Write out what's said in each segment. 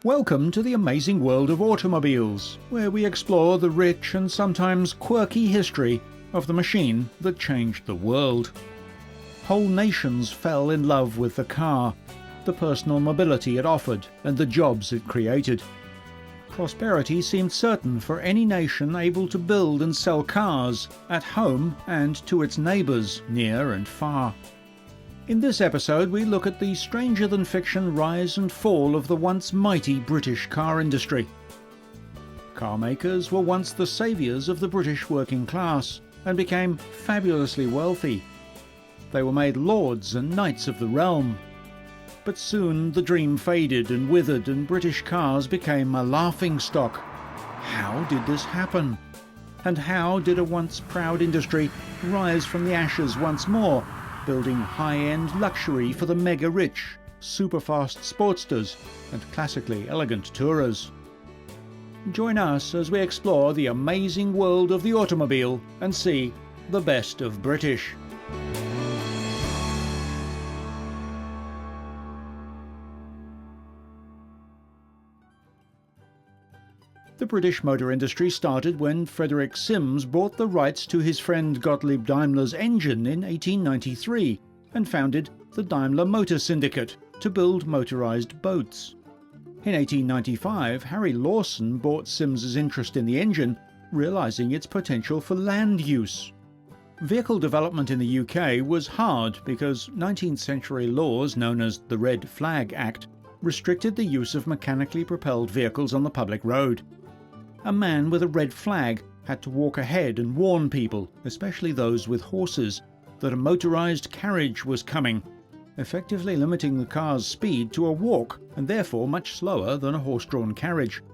Welcome to the amazing world of automobiles, where we explore the rich and sometimes quirky history of the machine that changed the world. Whole nations fell in love with the car, the personal mobility it offered, and the jobs it created. Prosperity seemed certain for any nation able to build and sell cars, at home and to its neighbours, near and far. In this episode we look at the stranger-than-fiction rise and fall of the once mighty British car industry. Car makers were once the saviours of the British working class and became fabulously wealthy. They were made lords and knights of the realm. But soon the dream faded and withered and British cars became a laughingstock. How did this happen? And how did a once proud industry rise from the ashes once more, building high-end luxury for the mega-rich, super-fast sportsters and classically elegant tourers? Join us as we explore the amazing world of the automobile and see the best of British. The British motor industry started when Frederick Sims bought the rights to his friend Gottlieb Daimler's engine in 1893 and founded the Daimler Motor Syndicate to build motorised boats. In 1895, Harry Lawson bought Sims's interest in the engine, realising its potential for land use. Vehicle development in the UK was hard because 19th century laws known as the Red Flag Act restricted the use of mechanically propelled vehicles on the public road. A man with a red flag had to walk ahead and warn people, especially those with horses, that a motorised carriage was coming, effectively limiting the car's speed to a walk and therefore much slower than a horse-drawn carriage.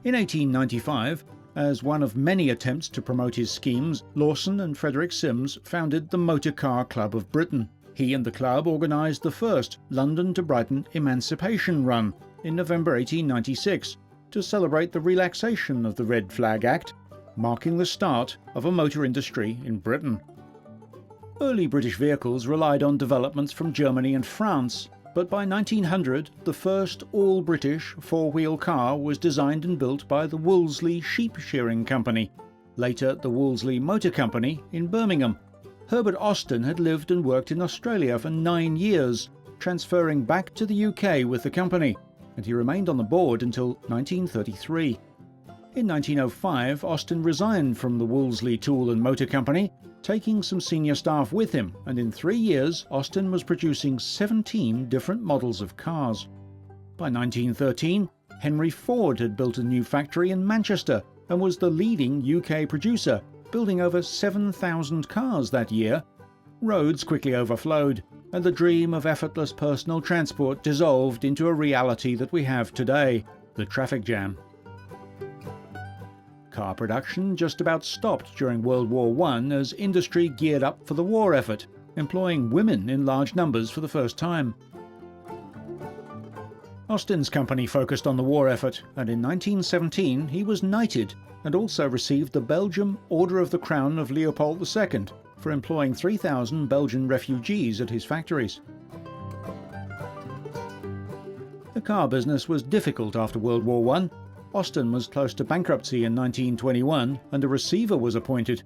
In 1895, as one of many attempts to promote his schemes, Lawson and Frederick Sims founded the Motor Car Club of Britain. He and the club organised the first London to Brighton Emancipation Run in November 1896, to celebrate the relaxation of the Red Flag Act, marking the start of a motor industry in Britain. Early British vehicles relied on developments from Germany and France, but by 1900 the first all-British four-wheel car was designed and built by the Woolsley Sheep Shearing Company, later the Woolsley Motor Company in Birmingham. Herbert Austin had lived and worked in Australia for 9 years, transferring back to the UK with the company, and he remained on the board until 1933. In 1905, Austin resigned from the Woolsley Tool and Motor Company, taking some senior staff with him, and in 3 years Austin was producing 17 different models of cars. By 1913, Henry Ford had built a new factory in Manchester and was the leading UK producer, building over 7,000 cars that year. Roads quickly overflowed, and the dream of effortless personal transport dissolved into a reality that we have today, the traffic jam. Car production just about stopped during World War I as industry geared up for the war effort, employing women in large numbers for the first time. Austin's company focused on the war effort, and in 1917 he was knighted and also received the Belgium Order of the Crown of Leopold II for employing 3,000 Belgian refugees at his factories. The car business was difficult after World War I. Austin was close to bankruptcy in 1921 and a receiver was appointed.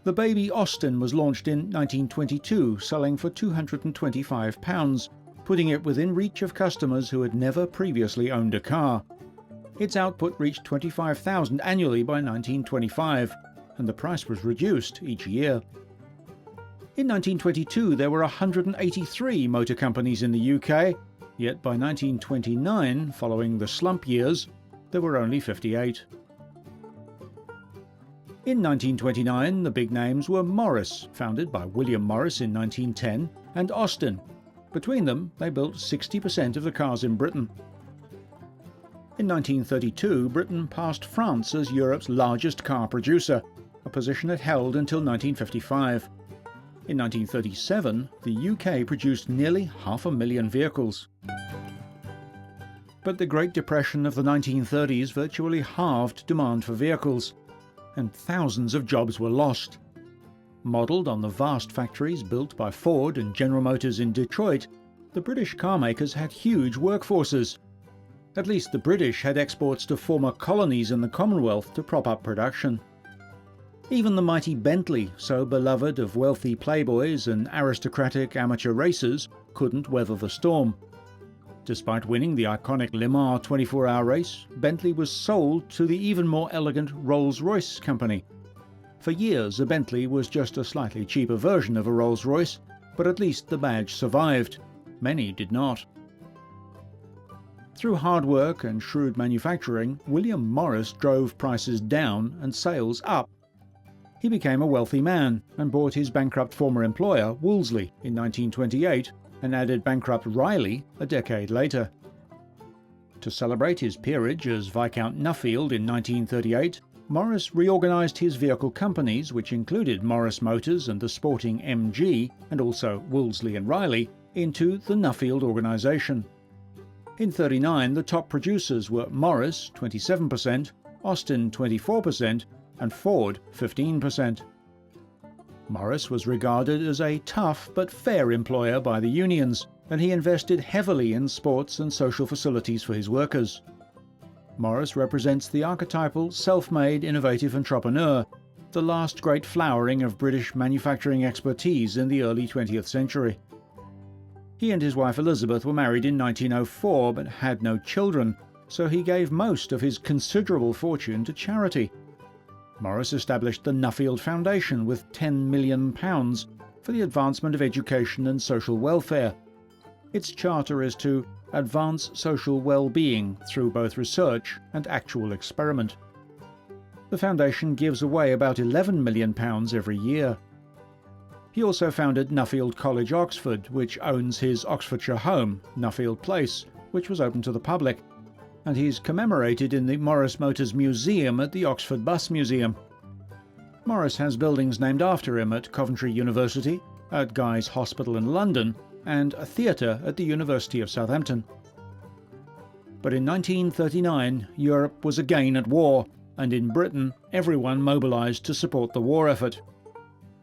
The baby Austin was launched in 1922, selling for £225, putting it within reach of customers who had never previously owned a car. Its output reached 25,000 annually by 1925, and the price was reduced each year. In 1922 there were 183 motor companies in the UK, yet by 1929, following the slump years, there were only 58. In 1929 the big names were Morris, founded by William Morris in 1910, and Austin. Between them they built 60% of the cars in Britain. In 1932 Britain passed France as Europe's largest car producer, a position it held until 1955. In 1937, the UK produced nearly 500,000 vehicles. But the Great Depression of the 1930s virtually halved demand for vehicles, and thousands of jobs were lost. Modelled on the vast factories built by Ford and General Motors in Detroit, the British car makers had huge workforces. At least the British had exports to former colonies in the Commonwealth to prop up production. Even the mighty Bentley, so beloved of wealthy playboys and aristocratic amateur racers, couldn't weather the storm. Despite winning the iconic Le Mans 24-hour race, Bentley was sold to the even more elegant Rolls Royce company. For years, a Bentley was just a slightly cheaper version of a Rolls Royce, but at least the badge survived. Many did not. Through hard work and shrewd manufacturing, William Morris drove prices down and sales up. He became a wealthy man and bought his bankrupt former employer, Woolsley, in 1928, and added bankrupt Riley a decade later. To celebrate his peerage as Viscount Nuffield in 1938, Morris reorganised his vehicle companies, which included Morris Motors and the sporting MG, and also Woolsley and Riley, into the Nuffield organisation. In 1939, the top producers were Morris 27%, Austin 24%, and Ford 15%. Morris was regarded as a tough but fair employer by the unions, and he invested heavily in sports and social facilities for his workers. Morris represents the archetypal self-made innovative entrepreneur, the last great flowering of British manufacturing expertise in the early 20th century. He and his wife Elizabeth were married in 1904 but had no children, so he gave most of his considerable fortune to charity. Morris established the Nuffield Foundation with £10 million for the advancement of education and social welfare. Its charter is to advance social well-being through both research and actual experiment. The foundation gives away about £11 million every year. He also founded Nuffield College, Oxford, which owns his Oxfordshire home, Nuffield Place, which was open to the public, and he's commemorated in the Morris Motors Museum at the Oxford Bus Museum. Morris has buildings named after him at Coventry University, at Guy's Hospital in London, and a theatre at the University of Southampton. But in 1939, Europe was again at war, and in Britain, everyone mobilised to support the war effort.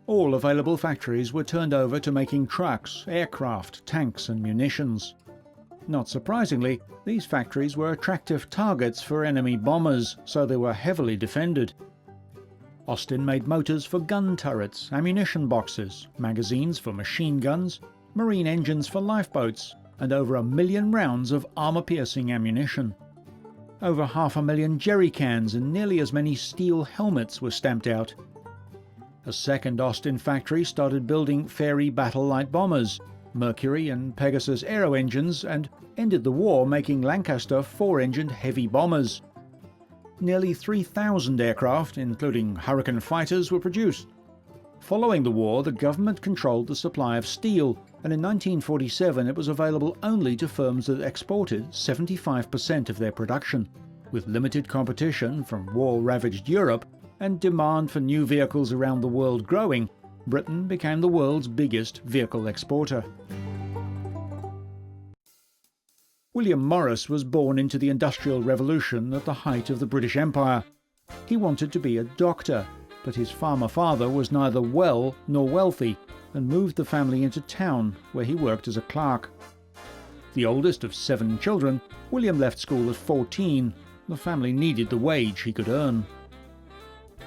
All available factories were turned over to making trucks, aircraft, tanks and munitions. Not surprisingly, these factories were attractive targets for enemy bombers, so they were heavily defended. Austin made motors for gun turrets, ammunition boxes, magazines for machine guns, marine engines for lifeboats, and over 1 million rounds of armour-piercing ammunition. Over 500,000 jerry cans and nearly as many steel helmets were stamped out. A second Austin factory started building Fairey battle light bombers, Mercury and Pegasus aero engines, and ended the war making Lancaster 4-engined heavy bombers. Nearly 3,000 aircraft, including Hurricane fighters, were produced. Following the war, the government controlled the supply of steel, and in 1947 it was available only to firms that exported 75% of their production. With limited competition from war-ravaged Europe and demand for new vehicles around the world growing, Britain became the world's biggest vehicle exporter. William Morris was born into the Industrial Revolution at the height of the British Empire. He wanted to be a doctor, but his farmer father was neither well nor wealthy and moved the family into town, where he worked as a clerk. The oldest of 7 children, William left school at 14. The family needed the wage he could earn.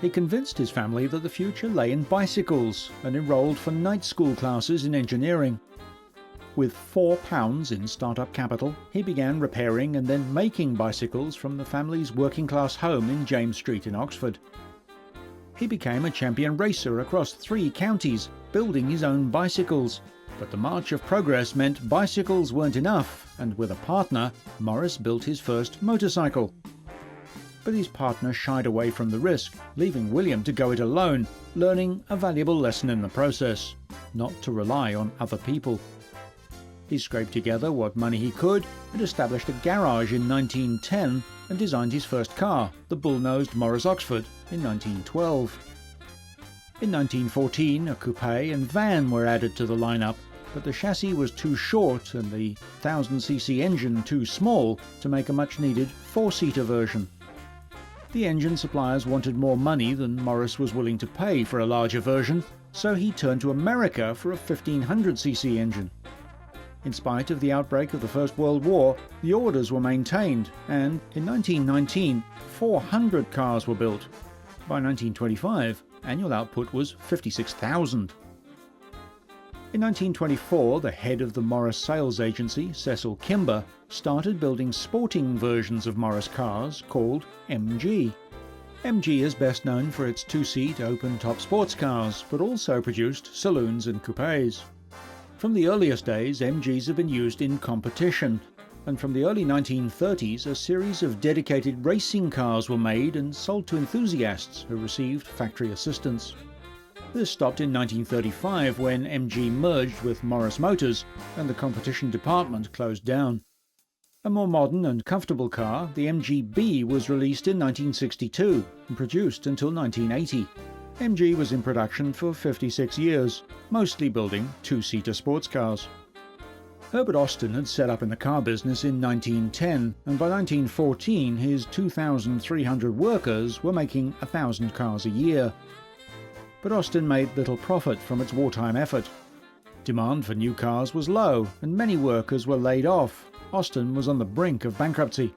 He convinced his family that the future lay in bicycles and enrolled for night school classes in engineering. With £4 in start-up capital, he began repairing and then making bicycles from the family's working-class home in James Street in Oxford. He became a champion racer across 3 counties, building his own bicycles. But the march of progress meant bicycles weren't enough, and with a partner, Morris built his first motorcycle. But his partner shied away from the risk, leaving William to go it alone, learning a valuable lesson in the process: not to rely on other people. He scraped together what money he could and established a garage in 1910 and designed his first car, the bull-nosed Morris Oxford, in 1912. In 1914, a coupe and van were added to the lineup, but the chassis was too short and the 1000cc engine too small to make a much-needed 4-seater version. The engine suppliers wanted more money than Morris was willing to pay for a larger version, so he turned to America for a 1500cc engine. In spite of the outbreak of the First World War, the orders were maintained, and in 1919, 400 cars were built. By 1925, annual output was 56,000. In 1924, the head of the Morris sales agency, Cecil Kimber, started building sporting versions of Morris cars called MG. MG is best known for its two-seat open-top sports cars, but also produced saloons and coupes. From the earliest days, MGs have been used in competition, and from the early 1930s, a series of dedicated racing cars were made and sold to enthusiasts who received factory assistance. This stopped in 1935 when MG merged with Morris Motors and the competition department closed down. A more modern and comfortable car, the MG-B, was released in 1962 and produced until 1980. MG was in production for 56 years, mostly building two-seater sports cars. Herbert Austin had set up in the car business in 1910, and by 1914 his 2,300 workers were making 1,000 cars a year. But Austin made little profit from its wartime effort. Demand for new cars was low, and many workers were laid off. Austin was on the brink of bankruptcy.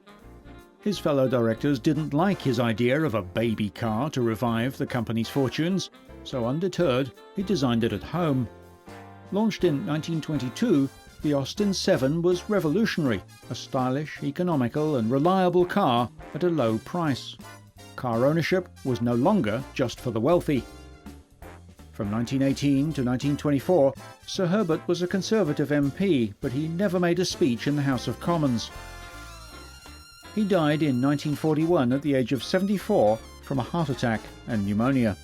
His fellow directors didn't like his idea of a baby car to revive the company's fortunes, so undeterred, he designed it at home. Launched in 1922, the Austin 7 was revolutionary, a stylish, economical and reliable car at a low price. Car ownership was no longer just for the wealthy. From 1918 to 1924, Sir Herbert was a Conservative MP, but he never made a speech in the House of Commons. He died in 1941 at the age of 74 from a heart attack and pneumonia.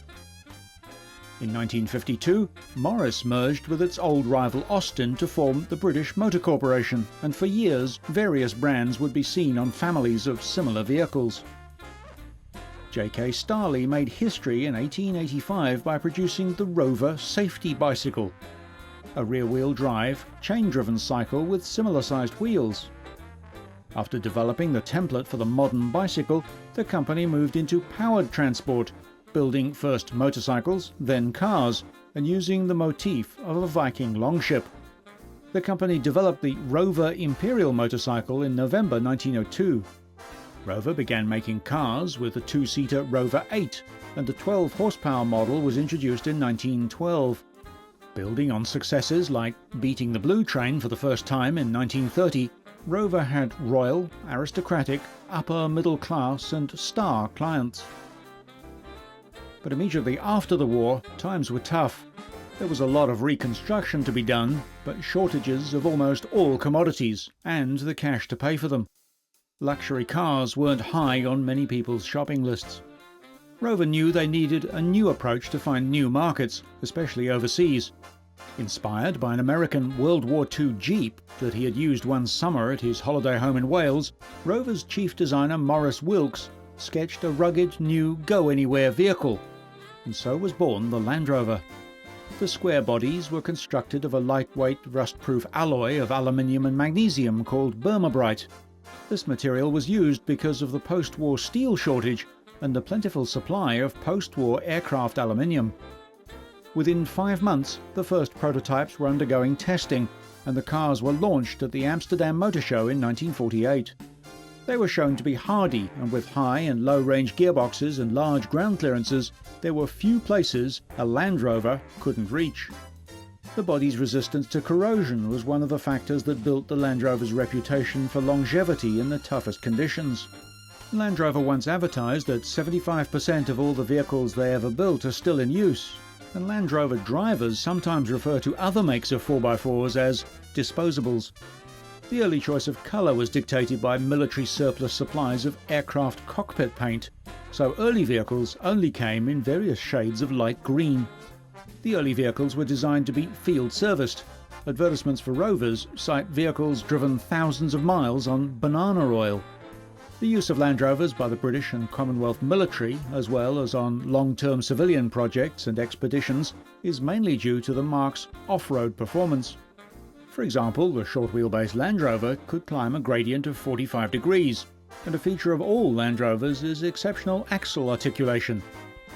In 1952, Morris merged with its old rival Austin to form the British Motor Corporation, and for years various brands would be seen on families of similar vehicles. J.K. Starley made history in 1885 by producing the Rover safety bicycle, a rear-wheel drive, chain-driven cycle with similar-sized wheels. After developing the template for the modern bicycle, the company moved into powered transport, building first motorcycles, then cars, and using the motif of a Viking longship. The company developed the Rover Imperial motorcycle in November 1902. Rover began making cars with the two-seater Rover 8, and the 12-horsepower model was introduced in 1912. Building on successes like beating the Blue Train for the first time in 1930, Rover had royal, aristocratic, upper middle class and star clients. But immediately after the war, times were tough. There was a lot of reconstruction to be done, but shortages of almost all commodities, and the cash to pay for them. Luxury cars weren't high on many people's shopping lists. Rover knew they needed a new approach to find new markets, especially overseas. Inspired by an American World War II Jeep that he had used one summer at his holiday home in Wales, Rover's chief designer Maurice Wilks sketched a rugged new go-anywhere vehicle, and so was born the Land Rover. The square bodies were constructed of a lightweight rust-proof alloy of aluminium and magnesium called Burma-Bright. This material was used because of the post-war steel shortage and the plentiful supply of post-war aircraft aluminium. Within 5 months, the first prototypes were undergoing testing, and the cars were launched at the Amsterdam Motor Show in 1948. They were shown to be hardy, and with high and low-range gearboxes and large ground clearances, there were few places a Land Rover couldn't reach. The body's resistance to corrosion was one of the factors that built the Land Rover's reputation for longevity in the toughest conditions. Land Rover once advertised that 75% of all the vehicles they ever built are still in use, and Land Rover drivers sometimes refer to other makes of 4x4s as disposables. The early choice of colour was dictated by military surplus supplies of aircraft cockpit paint, so early vehicles only came in various shades of light green. The early vehicles were designed to be field-serviced. Advertisements for Rovers cite vehicles driven thousands of miles on banana oil. The use of Land Rovers by the British and Commonwealth military, as well as on long-term civilian projects and expeditions, is mainly due to the marque's off-road performance. For example, the short-wheelbase Land Rover could climb a gradient of 45 degrees, and a feature of all Land Rovers is exceptional axle articulation,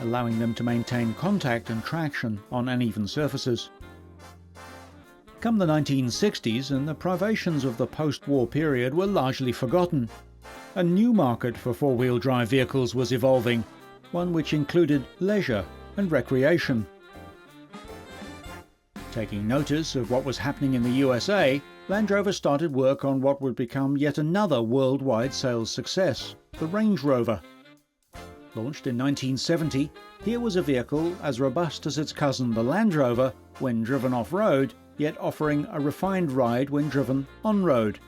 allowing them to maintain contact and traction on uneven surfaces. Come the 1960s, and the privations of the post-war period were largely forgotten. A new market for four-wheel drive vehicles was evolving, one which included leisure and recreation. Taking notice of what was happening in the USA, Land Rover started work on what would become yet another worldwide sales success, the Range Rover. Launched in 1970, here was a vehicle as robust as its cousin the Land Rover when driven off-road, yet offering a refined ride when driven on-road.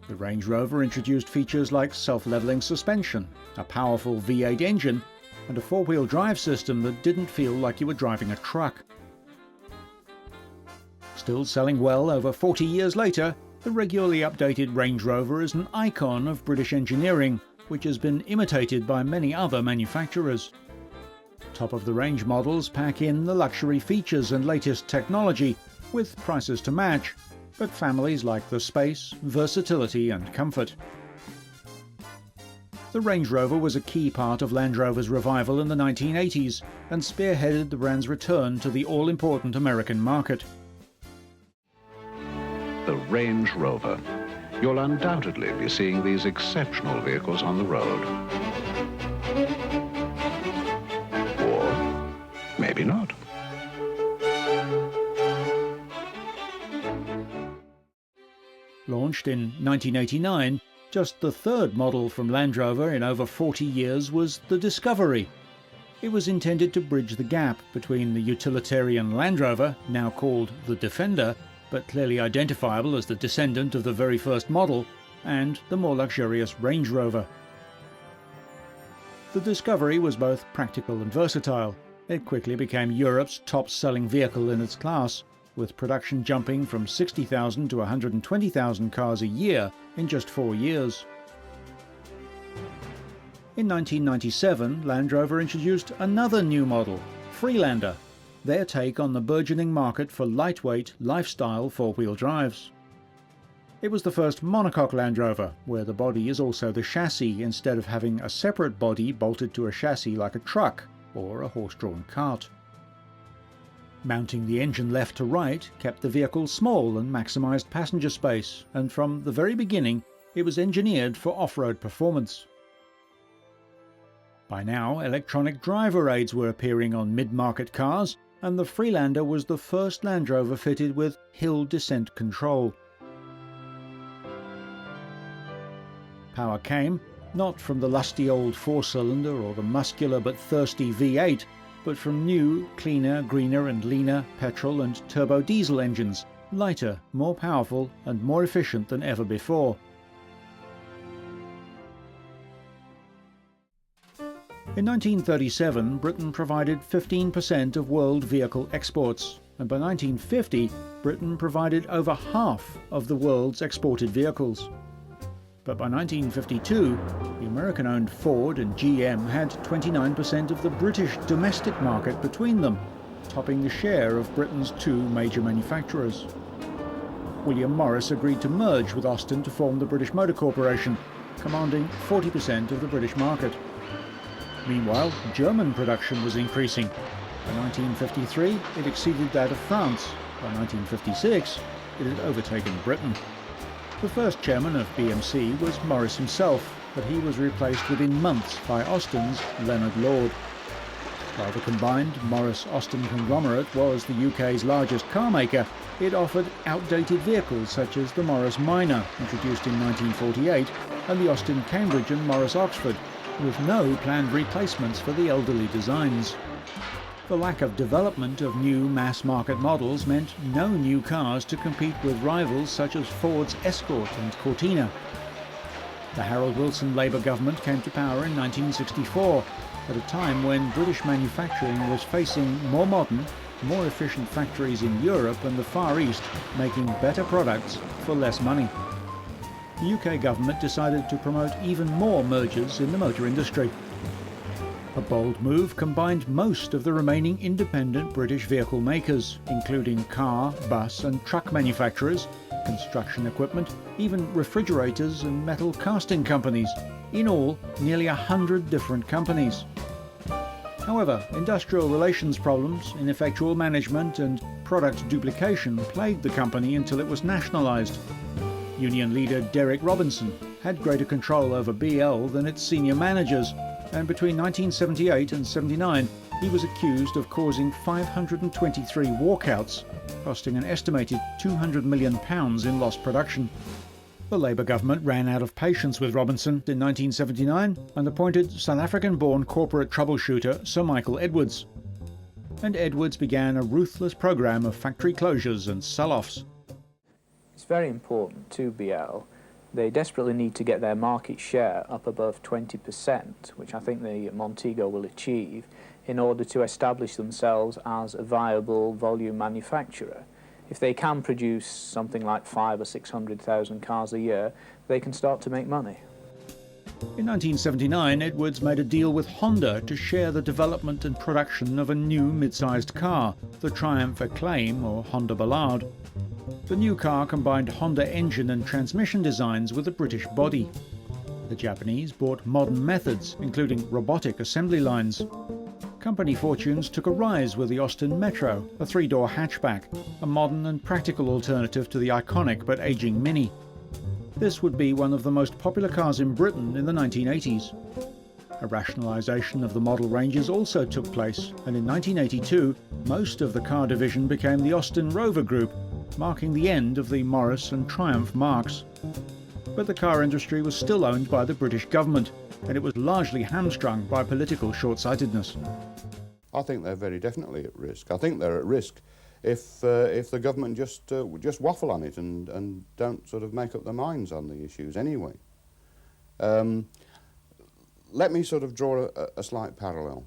The Range Rover introduced features like self-leveling suspension, a powerful V8 engine, and a four-wheel drive system that didn't feel like you were driving a truck. Still selling well over 40 years later, the regularly updated Range Rover is an icon of British engineering, which has been imitated by many other manufacturers. Top-of-the-range models pack in the luxury features and latest technology, with prices to match, but families like the space, versatility and comfort. The Range Rover was a key part of Land Rover's revival in the 1980s and spearheaded the brand's return to the all-important American market. The Range Rover. You'll undoubtedly be seeing these exceptional vehicles on the road. Or maybe not. Launched in 1989, just the third model from Land Rover in over 40 years was the Discovery. It was intended to bridge the gap between the utilitarian Land Rover, now called the Defender, but clearly identifiable as the descendant of the very first model, and the more luxurious Range Rover. The Discovery was both practical and versatile. It quickly became Europe's top-selling vehicle in its class, with production jumping from 60,000 to 120,000 cars a year in just 4 years. In 1997, Land Rover introduced another new model, Freelander, their take on the burgeoning market for lightweight, lifestyle four-wheel drives. It was the first monocoque Land Rover, where the body is also the chassis instead of having a separate body bolted to a chassis like a truck or a horse-drawn cart. Mounting the engine left to right kept the vehicle small and maximised passenger space, and from the very beginning it was engineered for off-road performance. By now, electronic driver aids were appearing on mid-market cars, and the Freelander was the first Land Rover fitted with hill descent control. Power came not from the lusty old four-cylinder or the muscular but thirsty V8, but from new, cleaner, greener and leaner petrol and turbo diesel engines, lighter, more powerful and more efficient than ever before. In 1937, Britain provided 15% of world vehicle exports, and by 1950, Britain provided over half of the world's exported vehicles. But by 1952, the American-owned Ford and GM had 29% of the British domestic market between them, topping the share of Britain's two major manufacturers. William Morris agreed to merge with Austin to form the British Motor Corporation, commanding 40% of the British market. Meanwhile, German production was increasing. By 1953, it exceeded that of France. By 1956, it had overtaken Britain. The first chairman of BMC was Morris himself, but he was replaced within months by Austin's Leonard Lord. While the combined Morris-Austin conglomerate was the UK's largest car maker, it offered outdated vehicles such as the Morris Minor, introduced in 1948, and the Austin Cambridge and Morris Oxford, with no planned replacements for the elderly designs. The lack of development of new mass-market models meant no new cars to compete with rivals such as Ford's Escort and Cortina. The Harold Wilson Labour government came to power in 1964, at a time when British manufacturing was facing more modern, more efficient factories in Europe and the Far East, making better products for less money. The UK government decided to promote even more mergers in the motor industry. A bold move combined most of the remaining independent British vehicle makers, including car, bus and truck manufacturers, construction equipment, even refrigerators and metal casting companies. In all, nearly 100 different companies. However, industrial relations problems, ineffectual management and product duplication plagued the company until it was nationalised. Union leader Derek Robinson had greater control over BL than its senior managers, and between 1978 and 79 he was accused of causing 523 walkouts, costing an estimated £200 million in lost production. The Labour government ran out of patience with Robinson in 1979 and appointed South African-born corporate troubleshooter Sir Michael Edwards. And Edwards began a ruthless programme of factory closures and sell-offs. It's very important to BL. They desperately need to get their market share up above 20%, which I think the Montego will achieve, in order to establish themselves as a viable volume manufacturer. If they can produce something like 500,000 or 600,000 cars a year, they can start to make money. In 1979, Edwards made a deal with Honda to share the development and production of a new mid-sized car, the Triumph Acclaim or Honda Ballard. The new car combined Honda engine and transmission designs with a British body. The Japanese bought modern methods, including robotic assembly lines. Company fortunes took a rise with the Austin Metro, a three-door hatchback, a modern and practical alternative to the iconic but aging Mini. This would be one of the most popular cars in Britain in the 1980s. A rationalisation of the model ranges also took place, and in 1982 most of the car division became the Austin Rover Group, marking the end of the Morris and Triumph marques. But the car industry was still owned by the British government, and it was largely hamstrung by political short-sightedness. I think they're very definitely at risk. I think they're at risk if the government just waffle on it and don't sort of make up their minds on the issues anyway. Let me sort of draw a slight parallel.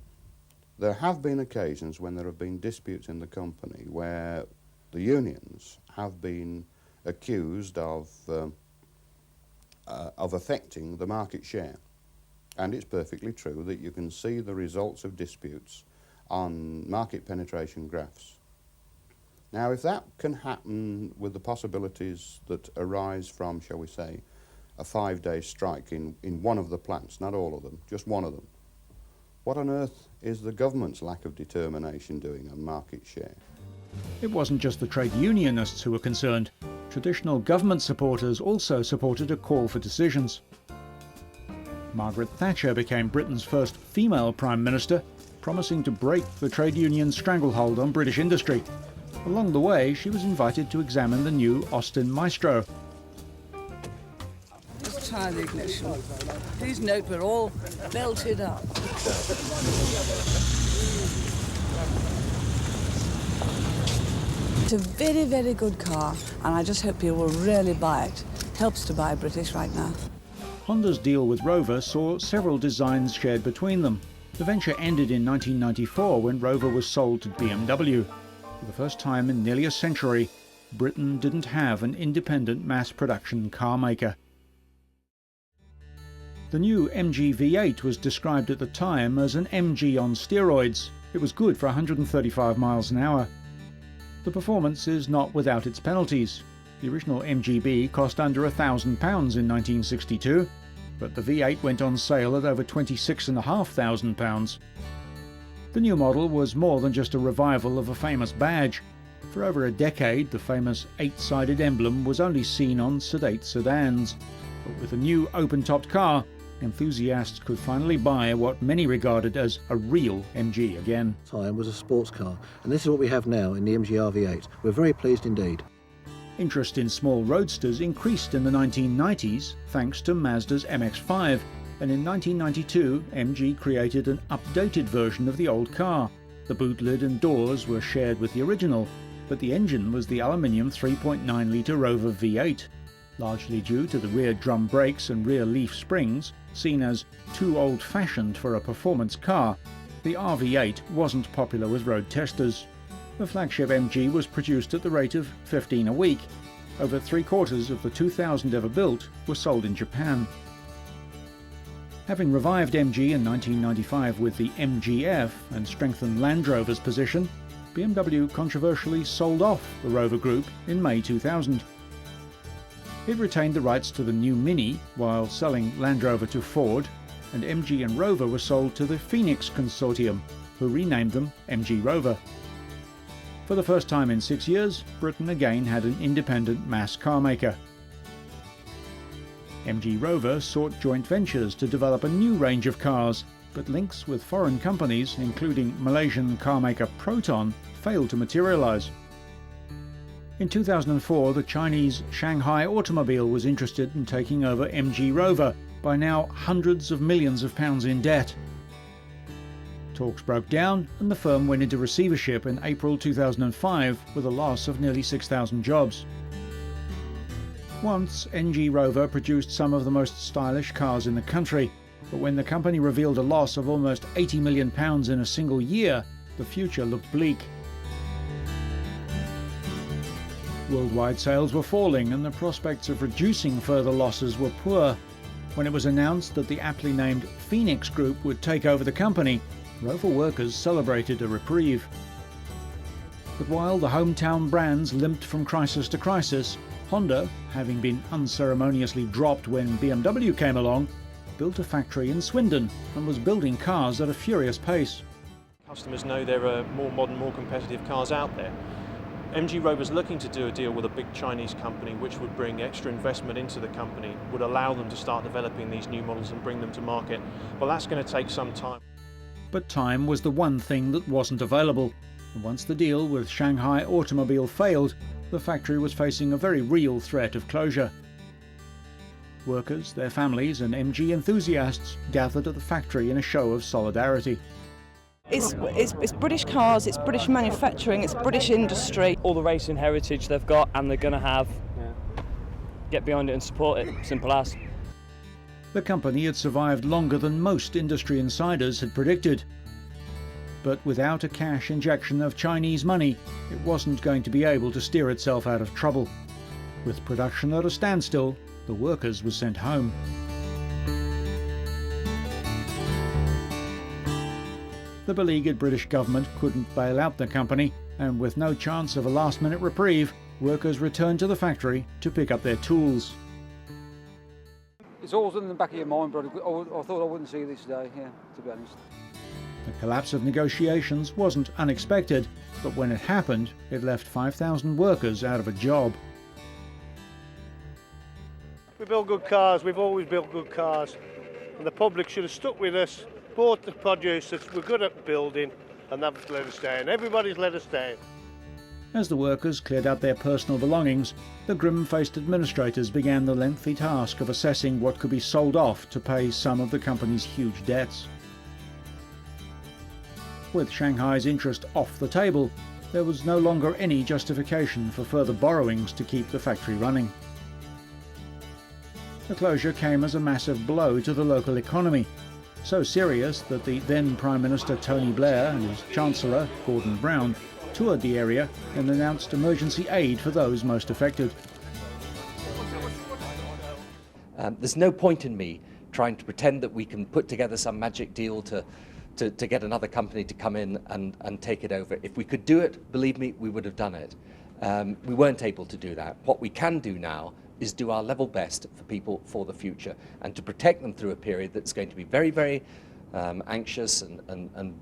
There have been occasions when there have been disputes in the company where the unions have been accused of affecting the market share. And it's perfectly true that you can see the results of disputes on market penetration graphs. Now, if that can happen with the possibilities that arise from, shall we say, a 5-day strike in one of the plants, not all of them, just one of them, what on earth is the government's lack of determination doing on market share? It wasn't just the trade unionists who were concerned. Traditional government supporters also supported a call for decisions. Margaret Thatcher became Britain's first female Prime Minister, promising to break the trade union stranglehold on British industry. Along the way, she was invited to examine the new Austin Maestro. Just try the ignition. Please note we're all belted up. It's a very, very good car, and I just hope people will really buy it. Helps to buy British right now. Honda's deal with Rover saw several designs shared between them. The venture ended in 1994 when Rover was sold to BMW. For the first time in nearly a century, Britain didn't have an independent mass-production car maker. The new MG V8 was described at the time as an MG on steroids. It was good for 135 miles an hour. The performance is not without its penalties. The original MGB cost under £1,000 in 1962, but the V8 went on sale at over £26,500. The new model was more than just a revival of a famous badge. For over a decade, the famous 8-sided emblem was only seen on sedate sedans. But with a new open-topped car, enthusiasts could finally buy what many regarded as a real MG again. Time was a sports car, and this is what we have now in the MG V8. We're very pleased indeed. Interest in small roadsters increased in the 1990s thanks to Mazda's MX-5, and in 1992 MG created an updated version of the old car. The boot lid and doors were shared with the original, but the engine was the aluminium 3.9-litre Rover V8. Largely due to the rear drum brakes and rear leaf springs, seen as too old-fashioned for a performance car, the RV8 wasn't popular with road testers. The flagship MG was produced at the rate of 15 a week. Over 3/4 of the 2,000 ever built were sold in Japan. Having revived MG in 1995 with the MGF and strengthened Land Rover's position, BMW controversially sold off the Rover Group in May 2000. It retained the rights to the new Mini while selling Land Rover to Ford, and MG and Rover were sold to the Phoenix Consortium, who renamed them MG Rover. For the first time in 6 years, Britain again had an independent mass car maker. MG Rover sought joint ventures to develop a new range of cars, but links with foreign companies, including Malaysian carmaker Proton, failed to materialise. In 2004, the Chinese Shanghai Automobile was interested in taking over MG Rover, by now hundreds of millions of pounds in debt. Talks broke down and the firm went into receivership in April 2005 with a loss of nearly 6,000 jobs. Once, MG Rover produced some of the most stylish cars in the country, but when the company revealed a loss of almost £80 million in a single year, the future looked bleak. Worldwide sales were falling and the prospects of reducing further losses were poor. When it was announced that the aptly named Phoenix Group would take over the company, Rover workers celebrated a reprieve. But while the hometown brands limped from crisis to crisis, Honda, having been unceremoniously dropped when BMW came along, built a factory in Swindon and was building cars at a furious pace. Customers know there are more modern, more competitive cars out there. MG Rover's looking to do a deal with a big Chinese company which would bring extra investment into the company, would allow them to start developing these new models and bring them to market. Well, that's going to take some time. But time was the one thing that wasn't available. And once the deal with Shanghai Automobile failed, the factory was facing a very real threat of closure. Workers, their families and MG enthusiasts gathered at the factory in a show of solidarity. It's British cars, it's British manufacturing, it's British industry. All the racing heritage they've got and they're going to have. Get behind it and support it, simple as. The company had survived longer than most industry insiders had predicted. But without a cash injection of Chinese money, it wasn't going to be able to steer itself out of trouble. With production at a standstill, the workers were sent home. The beleaguered British government couldn't bail out the company, and with no chance of a last-minute reprieve, workers returned to the factory to pick up their tools. It's always in the back of your mind, but I thought I wouldn't see this day, to be honest. The collapse of negotiations wasn't unexpected, but when it happened, it left 5,000 workers out of a job. We build good cars, we've always built good cars, and the public should have stuck with us, bought the produce that we're good at building, and they've let us down. Everybody's let us down. As the workers cleared out their personal belongings, the grim-faced administrators began the lengthy task of assessing what could be sold off to pay some of the company's huge debts. With Shanghai's interest off the table, there was no longer any justification for further borrowings to keep the factory running. The closure came as a massive blow to the local economy, so serious that the then Prime Minister Tony Blair and his Chancellor Gordon Brown toured the area and announced emergency aid for those most affected. There's no point in me trying to pretend that we can put together some magic deal to get another company to come in and take it over. If we could do it, believe me, we would have done it. We weren't able to do that. What we can do now is do our level best for people for the future and to protect them through a period that's going to be very, very anxious and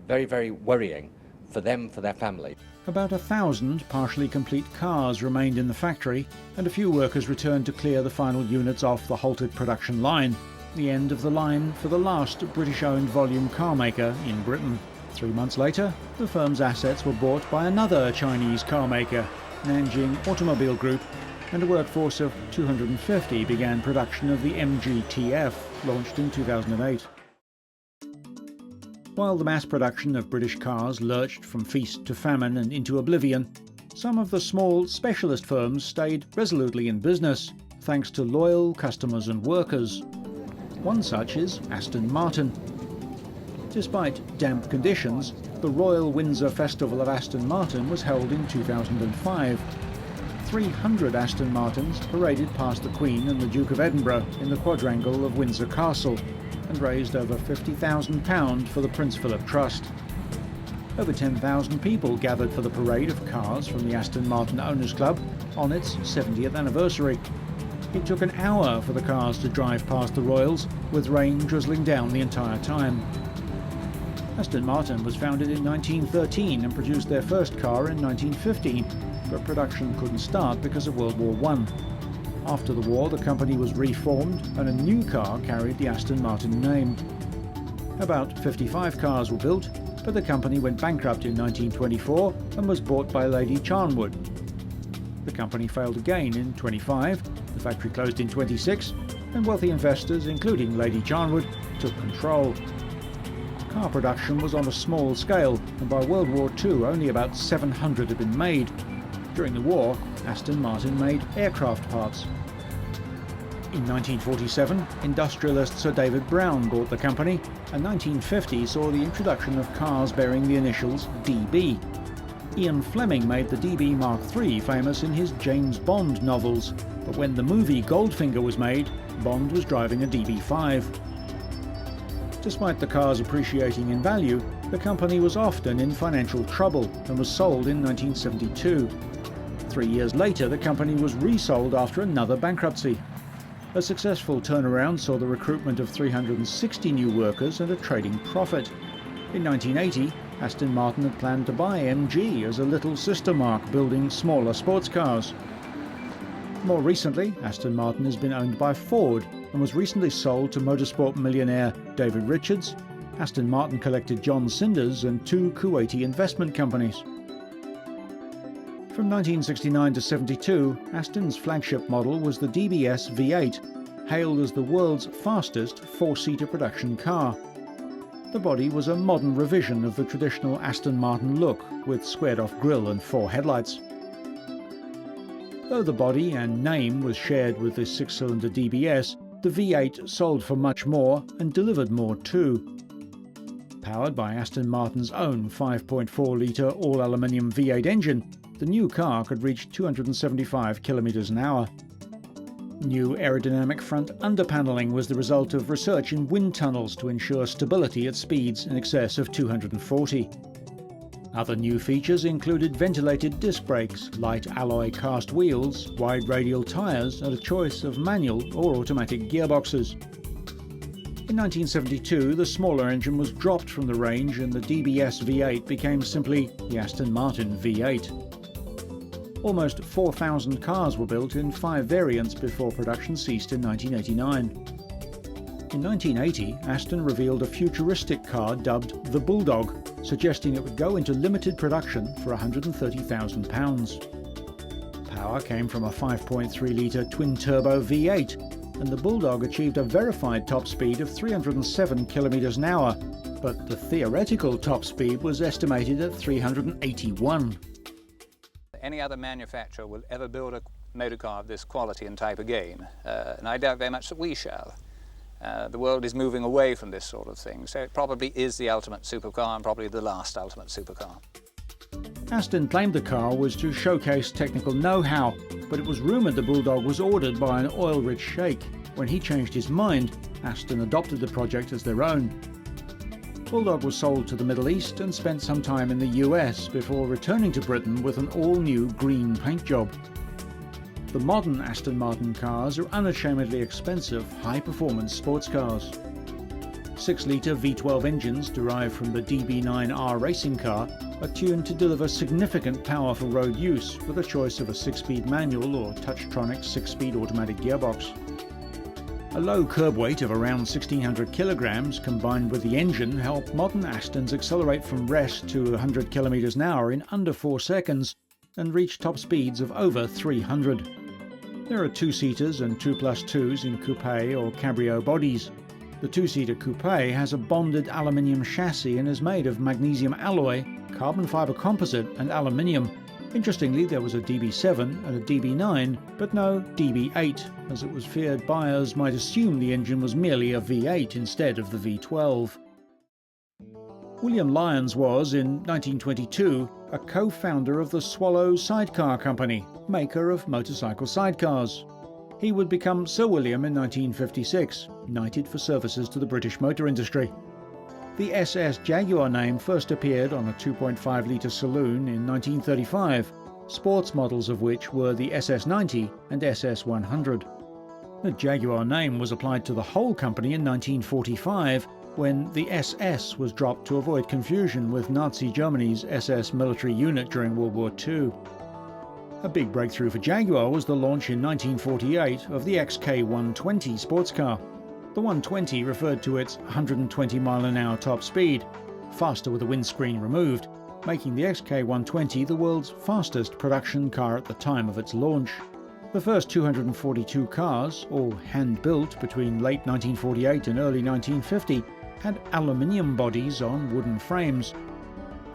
very, very worrying for them, for their family. About 1,000 partially complete cars remained in the factory, and a few workers returned to clear the final units off the halted production line, the end of the line for the last British-owned volume car maker in Britain. 3 months later, the firm's assets were bought by another Chinese car maker, Nanjing Automobile Group, and a workforce of 250 began production of the MG-TF, launched in 2008. While the mass production of British cars lurched from feast to famine and into oblivion, some of the small specialist firms stayed resolutely in business, thanks to loyal customers and workers. One such is Aston Martin. Despite damp conditions, the Royal Windsor Festival of Aston Martin was held in 2005. 300 Aston Martins paraded past the Queen and the Duke of Edinburgh in the quadrangle of Windsor Castle and raised over £50,000 for the Prince Philip Trust. Over 10,000 people gathered for the parade of cars from the Aston Martin Owners Club on its 70th anniversary. It took an hour for the cars to drive past the Royals, with rain drizzling down the entire time. Aston Martin was founded in 1913 and produced their first car in 1915, but production couldn't start because of World War I. After the war, the company was reformed and a new car carried the Aston Martin name. About 55 cars were built, but the company went bankrupt in 1924 and was bought by Lady Charnwood. The company failed again in 25, the factory closed in 26, and wealthy investors, including Lady Charnwood, took control. Car production was on a small scale, and by World War II only about 700 had been made. During the war, Aston Martin made aircraft parts. In 1947, industrialist Sir David Brown bought the company, and 1950 saw the introduction of cars bearing the initials DB. Ian Fleming made the DB Mark III famous in his James Bond novels, but when the movie Goldfinger was made, Bond was driving a DB5. Despite the cars appreciating in value, the company was often in financial trouble and was sold in 1972. 3 years later, the company was resold after another bankruptcy. A successful turnaround saw the recruitment of 360 new workers and a trading profit. In 1980, Aston Martin had planned to buy MG as a little sister marque building smaller sports cars. More recently, Aston Martin has been owned by Ford and was recently sold to motorsport millionaire David Richards. Aston Martin collected John Sinders and 2 Kuwaiti investment companies. From 1969 to 72, Aston's flagship model was the DBS V8, hailed as the world's fastest 4-seater production car. The body was a modern revision of the traditional Aston Martin look, with squared-off grille and 4 headlights. Though the body and name was shared with the 6-cylinder DBS, the V8 sold for much more and delivered more too. Powered by Aston Martin's own 5.4-litre all-aluminium V8 engine, the new car could reach 275 km an hour. New aerodynamic front underpanelling was the result of research in wind tunnels to ensure stability at speeds in excess of 240. Other new features included ventilated disc brakes, light alloy cast wheels, wide radial tyres and a choice of manual or automatic gearboxes. In 1972, the smaller engine was dropped from the range and the DBS V8 became simply the Aston Martin V8. Almost 4,000 cars were built in 5 variants before production ceased in 1989. In 1980, Aston revealed a futuristic car dubbed the Bulldog, suggesting it would go into limited production for £130,000. Power came from a 5.3-litre twin-turbo V8, and the Bulldog achieved a verified top speed of 307 km an hour, but the theoretical top speed was estimated at 381. Any other manufacturer will ever build a motor car of this quality and type again, and I doubt very much that we shall. The world is moving away from this sort of thing, so it probably is the ultimate supercar and probably the last ultimate supercar. Aston claimed the car was to showcase technical know-how, but it was rumoured the Bulldog was ordered by an oil-rich sheikh. When he changed his mind, Aston adopted the project as their own. Bulldog was sold to the Middle East and spent some time in the US before returning to Britain with an all-new green paint job. The modern Aston Martin cars are unashamedly expensive, high-performance sports cars. 6-litre V12 engines derived from the DB9R racing car are tuned to deliver significant power for road use with a choice of a 6-speed manual or Touchtronic 6-speed automatic gearbox. A low curb weight of around 1,600 kilograms combined with the engine help modern Astons accelerate from rest to 100 km an hour in under 4 seconds and reach top speeds of over 300. There are 2-seaters and 2+2s in coupe or cabrio bodies. The 2-seater coupe has a bonded aluminium chassis and is made of magnesium alloy, carbon fibre composite and aluminium. Interestingly, there was a DB7 and a DB9, but no DB8, as it was feared buyers might assume the engine was merely a V8 instead of the V12. William Lyons was, in 1922, a co-founder of the Swallow Sidecar Company, maker of motorcycle sidecars. He would become Sir William in 1956, knighted for services to the British motor industry. The SS Jaguar name first appeared on a 2.5-litre saloon in 1935, sports models of which were the SS90 and SS100. The Jaguar name was applied to the whole company in 1945, when the SS was dropped to avoid confusion with Nazi Germany's SS military unit during World War II. A big breakthrough for Jaguar was the launch in 1948 of the XK120 sports car. The 120 referred to its 120 mile/h top speed, faster with the windscreen removed, making the XK120 the world's fastest production car at the time of its launch. The first 242 cars, all hand-built between late 1948 and early 1950, had aluminium bodies on wooden frames.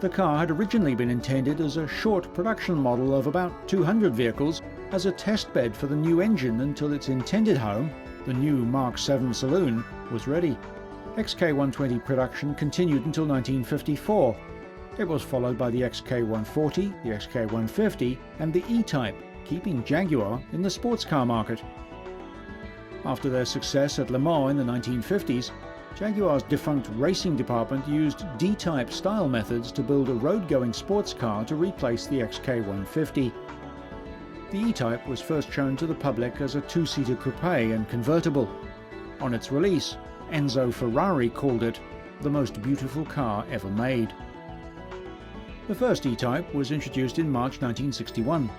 The car had originally been intended as a short production model of about 200 vehicles as a testbed for the new engine until its intended home, the new Mark VII saloon, was ready. XK120 production continued until 1954. It was followed by the XK140, the XK150 and the E-Type, keeping Jaguar in the sports car market. After their success at Le Mans in the 1950s, Jaguar's defunct racing department used D-Type style methods to build a road-going sports car to replace the XK150. The E-Type was first shown to the public as a two-seater coupe and convertible. On its release, Enzo Ferrari called it the most beautiful car ever made. The first E-Type was introduced in March 1961.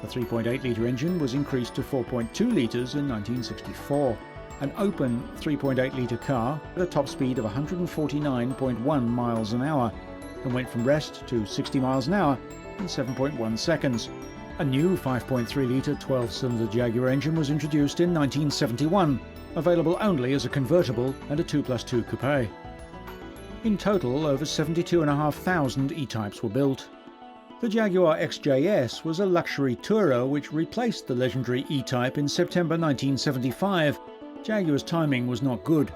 The 3.8-litre engine was increased to 4.2 litres in 1964. An open 3.8-litre car at a top speed of 149.1 miles an hour and went from rest to 60 miles an hour in 7.1 seconds. A new 5.3-litre 12-cylinder Jaguar engine was introduced in 1971, available only as a convertible and a 2+2 coupe. In total, over 72,500 E-Types were built. The Jaguar XJS was a luxury tourer which replaced the legendary E-Type in September 1975. Jaguar's timing was not good.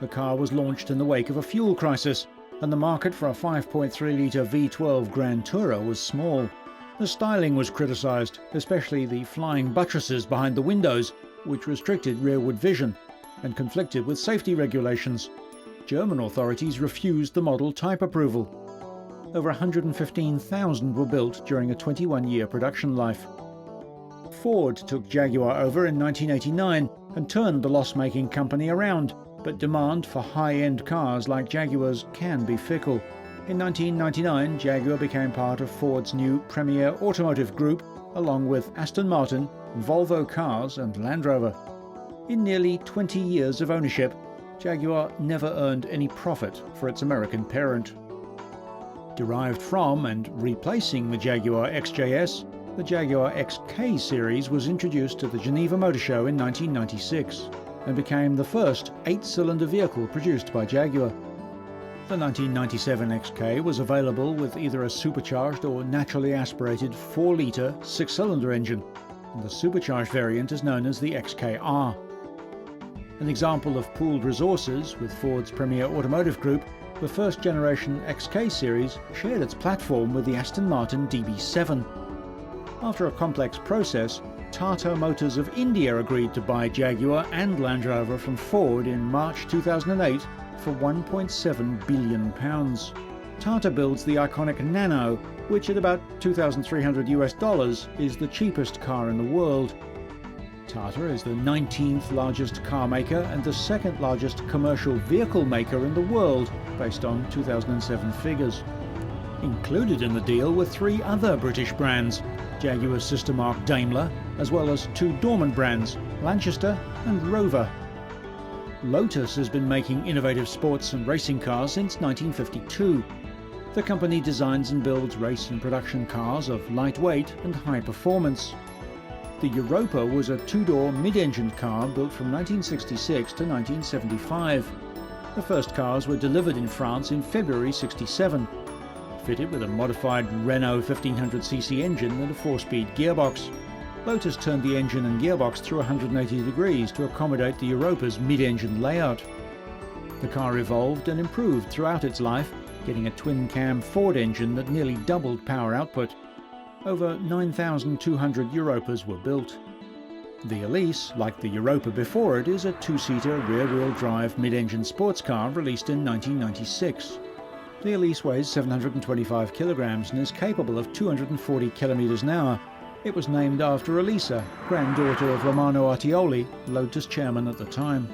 The car was launched in the wake of a fuel crisis, and the market for a 5.3-litre V12 Grand Tourer was small. The styling was criticised, especially the flying buttresses behind the windows, which restricted rearward vision and conflicted with safety regulations. German authorities refused the model type approval. Over 115,000 were built during a 21-year production life. Ford took Jaguar over in 1989 and turned the loss-making company around, but demand for high-end cars like Jaguars can be fickle. In 1999, Jaguar became part of Ford's new Premier Automotive Group, along with Aston Martin, Volvo Cars and Land Rover. In nearly 20 years of ownership, Jaguar never earned any profit for its American parent. Derived from and replacing the Jaguar XJS, the Jaguar XK series was introduced at the Geneva Motor Show in 1996 and became the first 8-cylinder vehicle produced by Jaguar. The 1997 XK was available with either a supercharged or naturally aspirated 4-litre 6-cylinder engine, and the supercharged variant is known as the XKR. An example of pooled resources with Ford's Premier Automotive Group, the first-generation XK series shared its platform with the Aston Martin DB7. After a complex process, Tata Motors of India agreed to buy Jaguar and Land Rover from Ford in March 2008 for £1.7 billion. Tata builds the iconic Nano, which at about $2,300 is the cheapest car in the world. Tata is the 19th largest car maker and the second largest commercial vehicle maker in the world, based on 2007 figures. Included in the deal were 3 other British brands, Jaguar's sister mark Daimler, as well as 2 dormant brands, Lanchester and Rover. Lotus has been making innovative sports and racing cars since 1952. The company designs and builds race and production cars of lightweight and high performance. The Europa was a 2-door mid-engined car built from 1966 to 1975. The first cars were delivered in France in February '67. Fitted with a modified Renault 1500cc engine and a 4-speed gearbox. Lotus turned the engine and gearbox through 180 degrees to accommodate the Europa's mid-engine layout. The car evolved and improved throughout its life, getting a twin-cam Ford engine that nearly doubled power output. Over 9,200 Europas were built. The Elise, like the Europa before it, is a 2-seater rear-wheel drive mid-engine sports car released in 1996. The Elise weighs 725 kilograms and is capable of 240 kilometers an hour. It was named after Elisa, granddaughter of Romano Artioli, Lotus chairman at the time.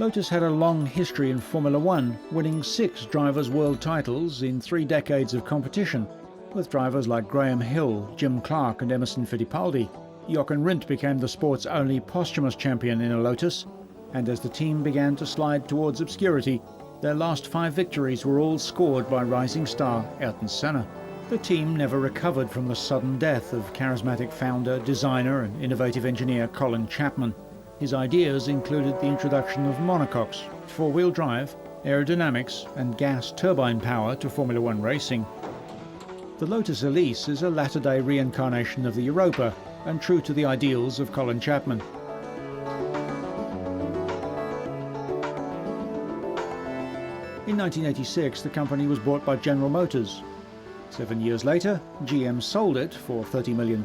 Lotus had a long history in Formula One, winning 6 Drivers' World titles in 3 decades of competition, with drivers like Graham Hill, Jim Clark and Emerson Fittipaldi. Jochen Rindt became the sport's only posthumous champion in a Lotus, and as the team began to slide towards obscurity, their last 5 victories were all scored by rising star Ayrton Senna. The team never recovered from the sudden death of charismatic founder, designer and innovative engineer Colin Chapman. His ideas included the introduction of monocoques, 4-wheel drive, aerodynamics and gas turbine power to Formula One racing. The Lotus Elise is a latter-day reincarnation of the Europa and true to the ideals of Colin Chapman. In 1986, the company was bought by General Motors. 7 years later, GM sold it for £30 million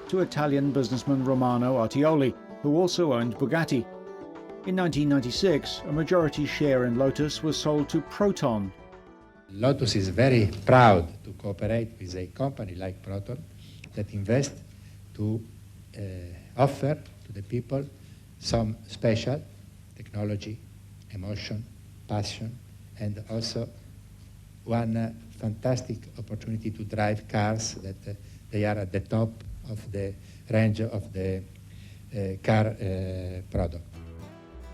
to Italian businessman Romano Artioli, who also owned Bugatti. In 1996, a majority share in Lotus was sold to Proton. Lotus is very proud to cooperate with a company like Proton that invests to offer to the people some special technology, emotion, passion, and also one fantastic opportunity to drive cars that they are at the top of the range of the car product.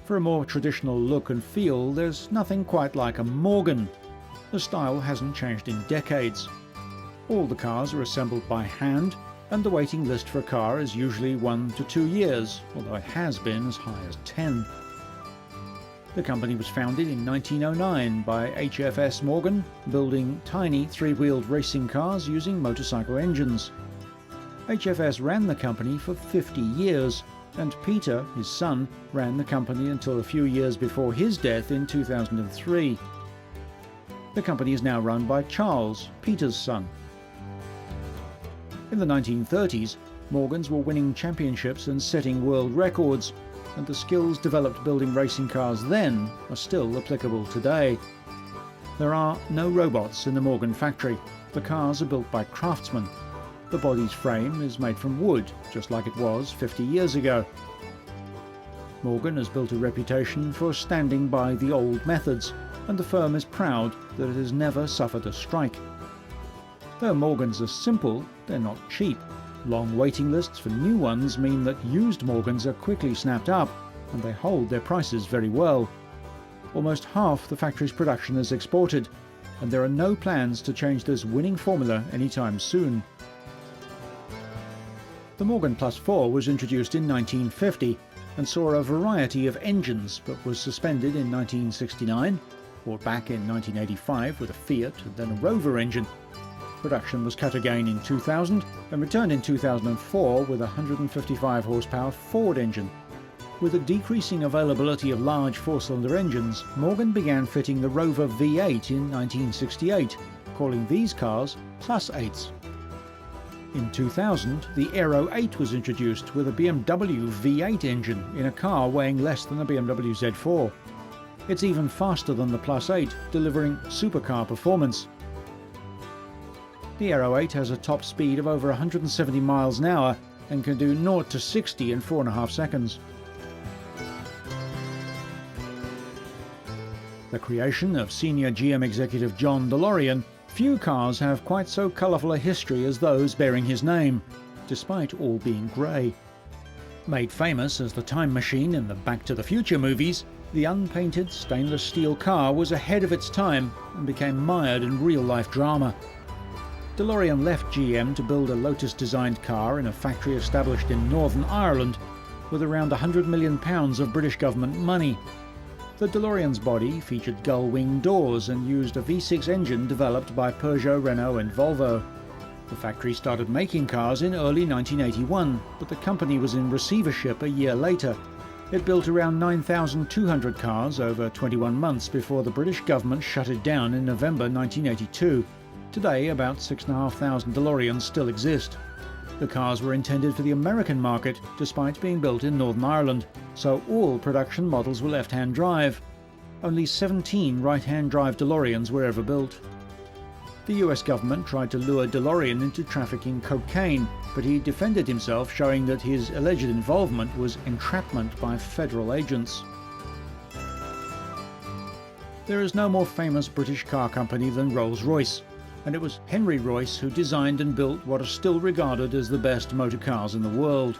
For a more traditional look and feel, there's nothing quite like a Morgan. The style hasn't changed in decades. All the cars are assembled by hand, and the waiting list for a car is usually 1 to 2 years, although it has been as high as 10. The company was founded in 1909 by HFS Morgan, building tiny 3-wheeled racing cars using motorcycle engines. HFS ran the company for 50 years, and Peter, his son, ran the company until a few years before his death in 2003. The company is now run by Charles, Peter's son. In the 1930s, Morgans were winning championships and setting world records, and the skills developed building racing cars then are still applicable today. There are no robots in the Morgan factory. The cars are built by craftsmen. The body's frame is made from wood, just like it was 50 years ago. Morgan has built a reputation for standing by the old methods, and the firm is proud that it has never suffered a strike. Though Morgans are simple, they're not cheap. Long waiting lists for new ones mean that used Morgans are quickly snapped up, and they hold their prices very well. Almost half the factory's production is exported, and there are no plans to change this winning formula anytime soon. The Morgan Plus 4 was introduced in 1950 and saw a variety of engines, but was suspended in 1969, brought back in 1985 with a Fiat and then a Rover engine. Production was cut again in 2000 and returned in 2004 with a 155 horsepower Ford engine. With a decreasing availability of large 4-cylinder engines, Morgan began fitting the Rover V8 in 1968, calling these cars Plus 8s. In 2000, the Aero 8 was introduced with a BMW V8 engine in a car weighing less than a BMW Z4. It's even faster than the Plus 8, delivering supercar performance. The Aero 8 has a top speed of over 170 miles an hour and can do 0 to 60 in 4.5 seconds. The creation of senior GM executive John DeLorean, few cars have quite so colourful a history as those bearing his name, despite all being grey. Made famous as the time machine in the Back to the Future movies, the unpainted stainless steel car was ahead of its time and became mired in real-life drama. DeLorean left GM to build a Lotus-designed car in a factory established in Northern Ireland with around £100 million of British government money. The DeLorean's body featured gull-wing doors and used a V6 engine developed by Peugeot, Renault and Volvo. The factory started making cars in early 1981, but the company was in receivership a year later. It built around 9,200 cars over 21 months before the British government shut it down in November 1982. Today, about 6,500 DeLoreans still exist. The cars were intended for the American market, despite being built in Northern Ireland, so all production models were left-hand drive. Only 17 right-hand drive DeLoreans were ever built. The US government tried to lure DeLorean into trafficking cocaine, but he defended himself, showing that his alleged involvement was entrapment by federal agents. There is no more famous British car company than Rolls Royce, and it was Henry Royce who designed and built what are still regarded as the best motor cars in the world.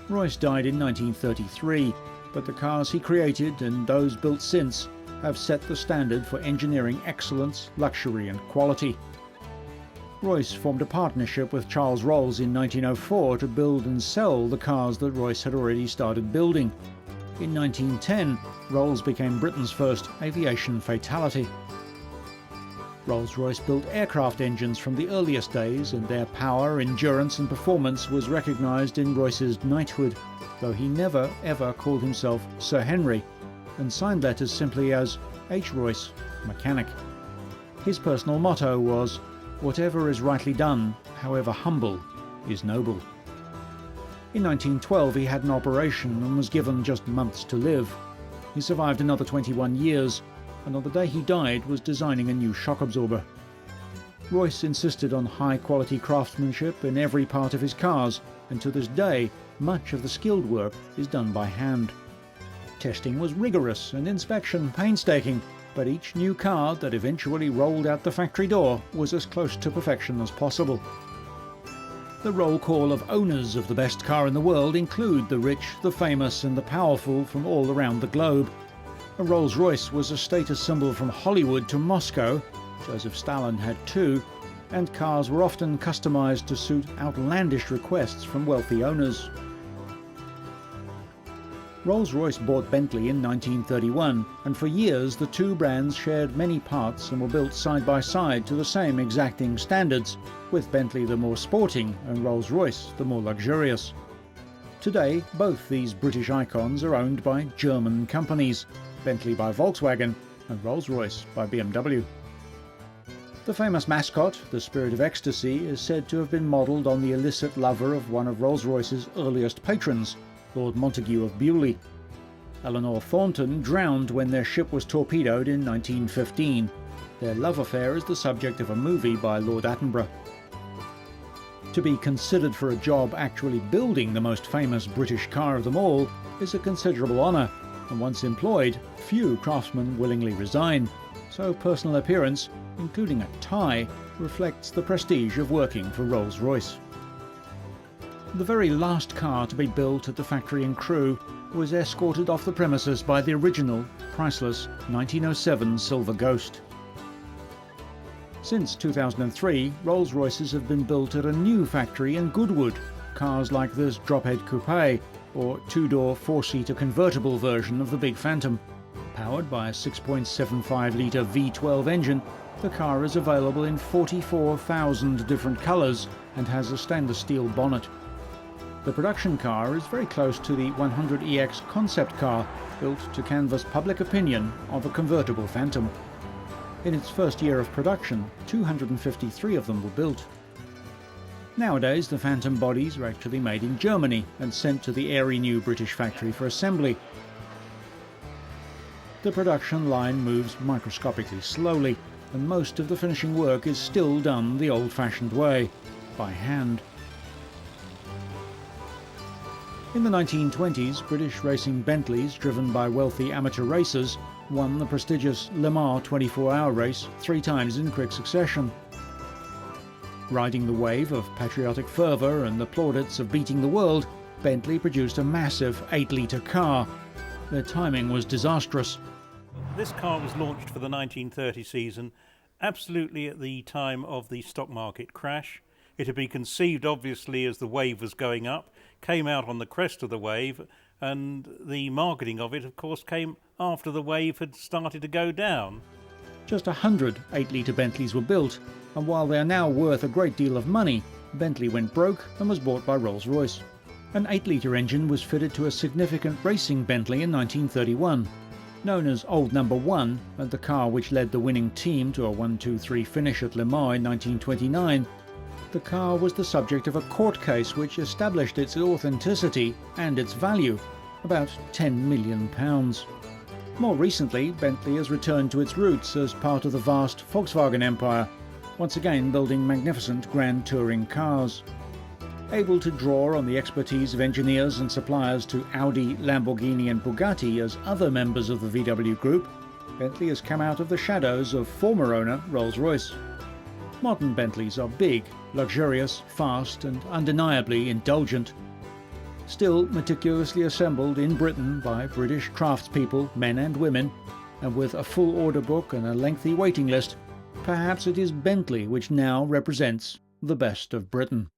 Royce died in 1933, but the cars he created and those built since have set the standard for engineering excellence, luxury and quality. Royce formed a partnership with Charles Rolls in 1904 to build and sell the cars that Royce had already started building. In 1910, Rolls became Britain's first aviation fatality. Rolls-Royce built aircraft engines from the earliest days, and their power, endurance and performance was recognised in Royce's knighthood, though he never ever called himself Sir Henry, and signed letters simply as H. Royce, mechanic. His personal motto was, "Whatever is rightly done, however humble, is noble." In 1912 he had an operation and was given just months to live. He survived another 21 years, and on the day he died was designing a new shock absorber. Royce insisted on high-quality craftsmanship in every part of his cars, and to this day, much of the skilled work is done by hand. Testing was rigorous and inspection painstaking, but each new car that eventually rolled out the factory door was as close to perfection as possible. The roll call of owners of the best car in the world include the rich, the famous and the powerful from all around the globe. A Rolls-Royce was a status symbol from Hollywood to Moscow. Joseph Stalin had two, and cars were often customized to suit outlandish requests from wealthy owners. Rolls-Royce bought Bentley in 1931, and for years the two brands shared many parts and were built side by side to the same exacting standards, with Bentley the more sporting and Rolls-Royce the more luxurious. Today, both these British icons are owned by German companies, Bentley by Volkswagen and Rolls-Royce by BMW. The famous mascot, the Spirit of Ecstasy, is said to have been modelled on the illicit lover of one of Rolls-Royce's earliest patrons, Lord Montague of Bewley. Eleanor Thornton drowned when their ship was torpedoed in 1915. Their love affair is the subject of a movie by Lord Attenborough. To be considered for a job actually building the most famous British car of them all is a considerable honour, and once employed, few craftsmen willingly resign, so personal appearance, including a tie, reflects the prestige of working for Rolls-Royce. The very last car to be built at the factory in Crewe was escorted off the premises by the original, priceless 1907 Silver Ghost. Since 2003, Rolls-Royces have been built at a new factory in Goodwood. Cars like this Drophead Coupe, or two-door, four-seater convertible version of the Big Phantom. Powered by a 6.75-litre V12 engine, the car is available in 44,000 different colours and has a stainless steel bonnet. The production car is very close to the 100EX concept car, built to canvass public opinion of a convertible Phantom. In its first year of production, 253 of them were built. Nowadays, the Phantom bodies are actually made in Germany and sent to the airy new British factory for assembly. The production line moves microscopically slowly, and most of the finishing work is still done the old-fashioned way, by hand. In the 1920s, British racing Bentleys, driven by wealthy amateur racers, won the prestigious Le Mans 24-hour race 3 times in quick succession. Riding the wave of patriotic fervour and the plaudits of beating the world, Bentley produced a massive 8-litre car. Their timing was disastrous. This car was launched for the 1930 season, absolutely at the time of the stock market crash. It had been conceived obviously as the wave was going up, came out on the crest of the wave, and the marketing of it, of course, came after the wave had started to go down. Just 100 8-litre Bentleys were built, and while they are now worth a great deal of money, Bentley went broke and was bought by Rolls-Royce. An 8-litre engine was fitted to a significant racing Bentley in 1931. Known as Old Number 1, and the car which led the winning team to a 1-2-3 finish at Le Mans in 1929, the car was the subject of a court case which established its authenticity and its value, about £10 million. More recently, Bentley has returned to its roots as part of the vast Volkswagen empire, once again building magnificent grand touring cars. Able to draw on the expertise of engineers and suppliers to Audi, Lamborghini and Bugatti as other members of the VW group, Bentley has come out of the shadows of former owner Rolls Royce. Modern Bentleys are big, luxurious, fast and undeniably indulgent. Still meticulously assembled in Britain by British craftspeople, men and women, and with a full order book and a lengthy waiting list, perhaps it is Bentley which now represents the best of Britain.